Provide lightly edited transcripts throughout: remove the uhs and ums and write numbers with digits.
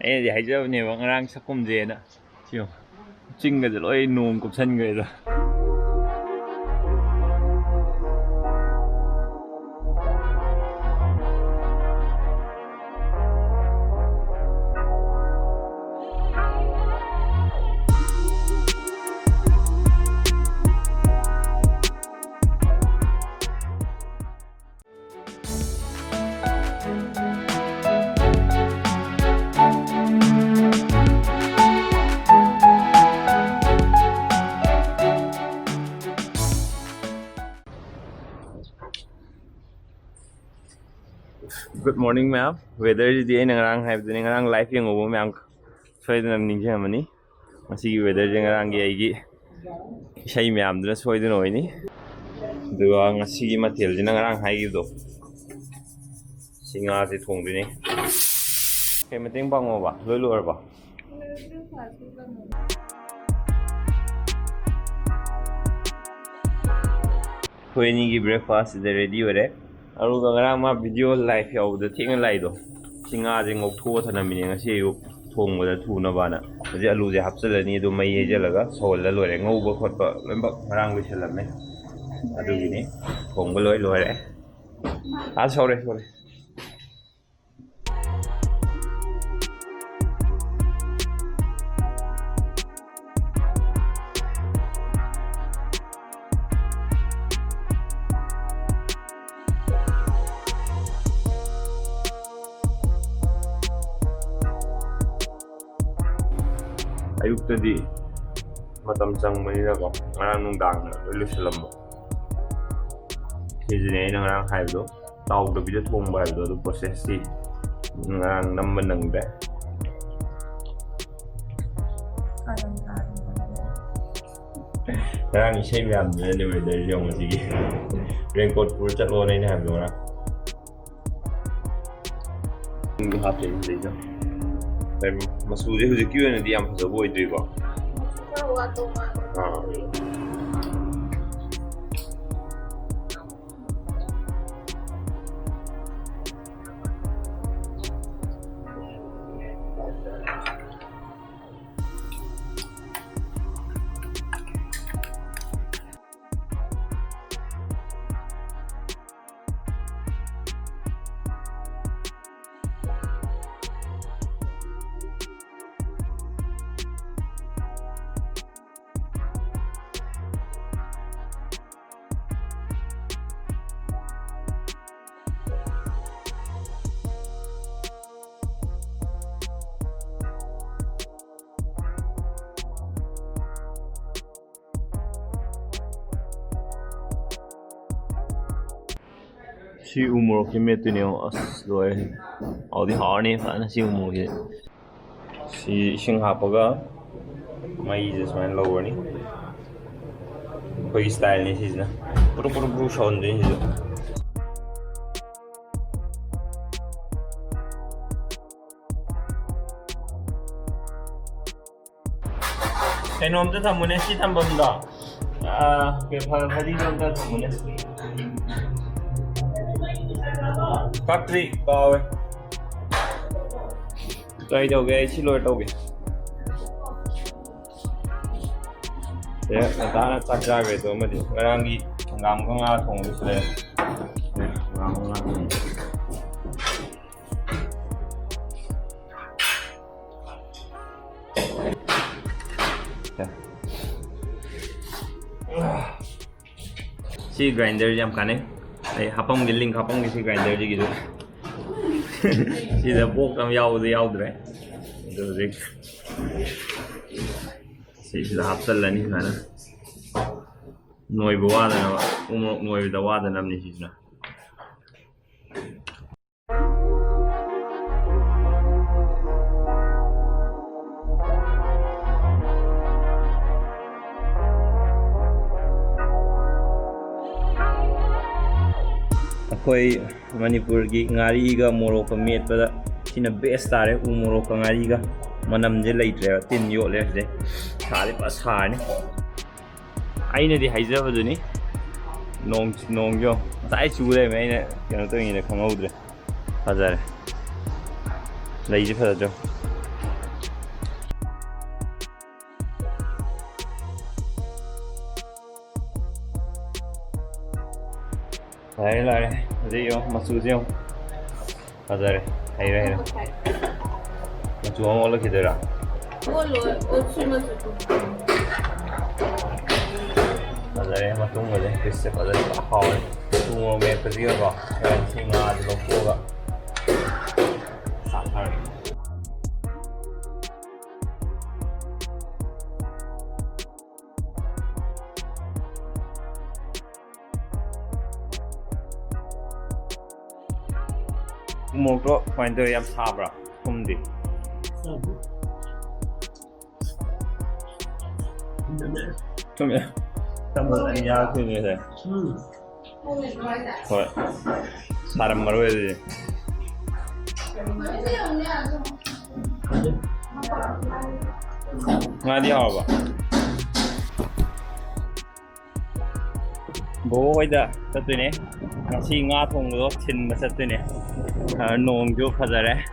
ꯑꯩꯅꯗꯤ ꯍꯥꯏꯖꯕꯅꯦꯕ ꯉꯔꯥꯡ ꯁꯛꯀꯨꯝꯁꯦꯅ ꯁꯤꯌꯣ ꯆꯤꯡꯒꯁꯦ ꯂꯣꯏ ꯅꯣꯡ ꯀꯨꯞꯁꯟꯈ꯭ꯔꯦꯗ Good morning, ma'am. Weather is the ngarang have the ngarang life yung ubo ma'am. Soidun ang ninja mani. Masigi weather yung ngarang gi isay ma'am dun soidun oy ni. Duwa nga sige matil din ngarang hai do. Singa si thong din ni. Kay mating bango ba? Lolo ba? Hoy ni gi breakfast is ready ore. Aruga ngarang ma video live yaw the thing lai do singa je ngok tho thana mi nga se yu thong ba thu na ba na je alu je hapsalani do mai je laga sol la lore ngau ba khot ba lem ba ngarang wi selam me adu gi ni thong ba loi lore a sorry ayuktadi matam chang manila ko ngarang nungdang na ilusalam mo sijine ngarang haibdo taw do bida thong ba haibdo do process si ngarang namman nang de ngarang isay miyam de weather yung sige raincoat pur chatlo na haibdo na ngi hapte de jo masuje huji kyu ne diam phaso boi dri ba wa to ma si umur ke metu ne as loi audi har ne fa na si umur ke si sing hapaga mai je swan lower ni koi style ni si na puro shon de ni Enom ta thamune si thambamda ke phadi ta thamune factory kawe try đâu ghê xí lôi đâu kìa thế người ta đã chắc ra về rồi mà thì người đang đi ngắm con ngao thùng đi đây ngắm con ngao si grinder jam kane đây hapong cái link hapong cái si grinder gì gitu si da bok tam yau đấy rồi gì si da hapsal là như thế này nuôi bùa đó là nuôi da wa da nam như thế nào Koi Manipur gi ngari ga morok ka met bada sina best tare u morok ka ngari ga manam je leitre tin yo le je sare pa sar ni aina di haiza badu ni nong yo sai chu le me ne kano to ni le khangau dre fazare lai je fa jo Lare. Hadi yo, masuzi yo. Hazare. Hayra. Masu ang wala kidera. Hazare, matung wala. Kisse hazare kahawal. Tungo me padiyo ba. Kaya singa adlo koga. Sakar. Mokro point to yam sabra. Kumdi. Come here. Tamil ani yaar kuni hai. Hoy. Saram marwe de. Ngadi hawa. Bo hoy da satune. Ngasi nga thong do chin ba satune. Nong jo khazare.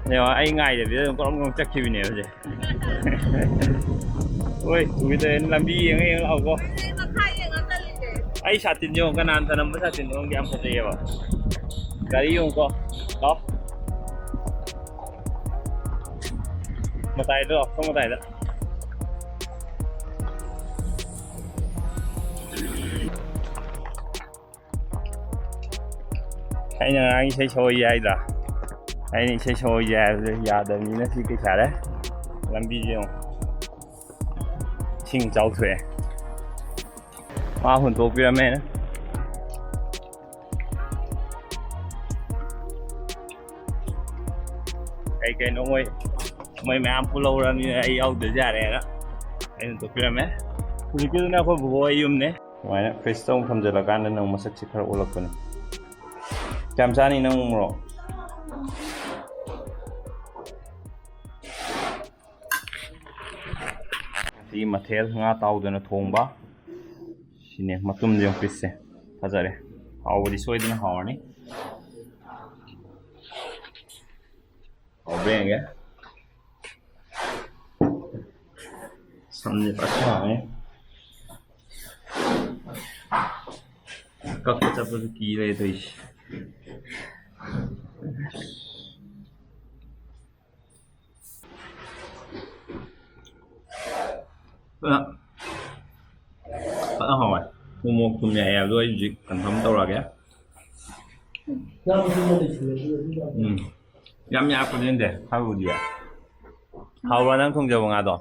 Ne wa ai ngai de bi ko ngong chak ki ne je. Oi, ui de lam bi yang yang lau ko. Ai sa tin yo kanan tanam ba sa tin ong diam sa ye ba. Gari yo ko. Đó. Một tay được không một tay nữa. Anh là anh sẽ chơi dài rồi. Anh sẽ chơi dài rồi, giờ đợi như nó thì cái啥đấy. Làm video. Xin cháu thuê. Hoa hồn tốt với mẹ nữa. Cái nó ngồi mấy mẹ ăn lâu rồi như ai ao được ra đây đó. Anh tốt với mẹ. Thì cứ nó có bố ai nè. Ngoài đó, Christoph không giờ là gan nên ông mà sắc chỉ khá ổn lắm. Chăm sao đi nông rồi. Thì mà thế ngã tàu cho nó thùng bá. Xin em mà tụm dùng fish xe. Thật ra đấy. Hào đi xuôi đến hào này. Hào bên kìa. Xong thì bắt hào này. Các cái chấp được kỹ này thôi. Bạn hỏi một cùng nhà em rồi dịch cần thấm đâu là cái nhắm nháp có đến để how would you how là năng không giờ bằng đó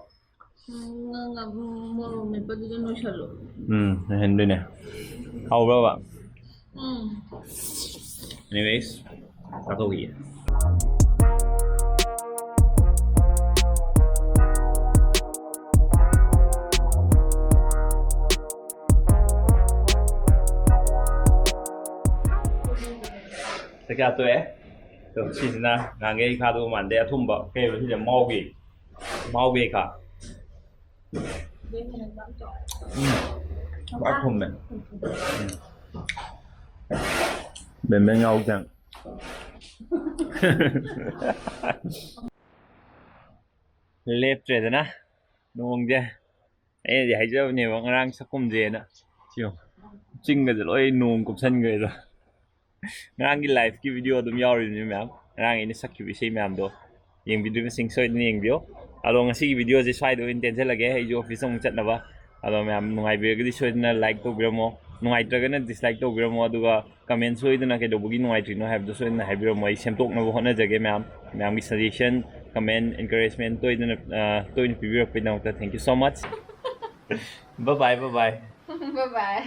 hình đây nè how đâu bạn anyways các câu gì tất cả tôi ấy, tôi chỉ là nghe khá đồ mặn để thùng bọc, cái gì là mau gì cả, quá thùng này, bên bên nhau chẳng, lép rồi đó na, ngon chưa, ấy thì hãy cho nhiều bạn đang sắc công gì nữa, chiều, chinh cái rồi ngon cũng xanh người rồi. Ngang cái live cái video đùm nhau rồi như mẹ ngang ini sắc cái video mẹ đó những video mình sinh sôi những video alo ngasi cái video gì sai đó intention lagi hay jo office ông chặt nào ba alo mẹ nungai video cái sôi na like to video mo nungai tra cái na dislike to video mo aduga comment sôi đó na cái đồ bagi nungai tri no have đó sôi na hay video mo xem tok na bo na jage mẹ cái suggestion comment encouragement tôi đó video pe na thank you so much bye bye Bye bye.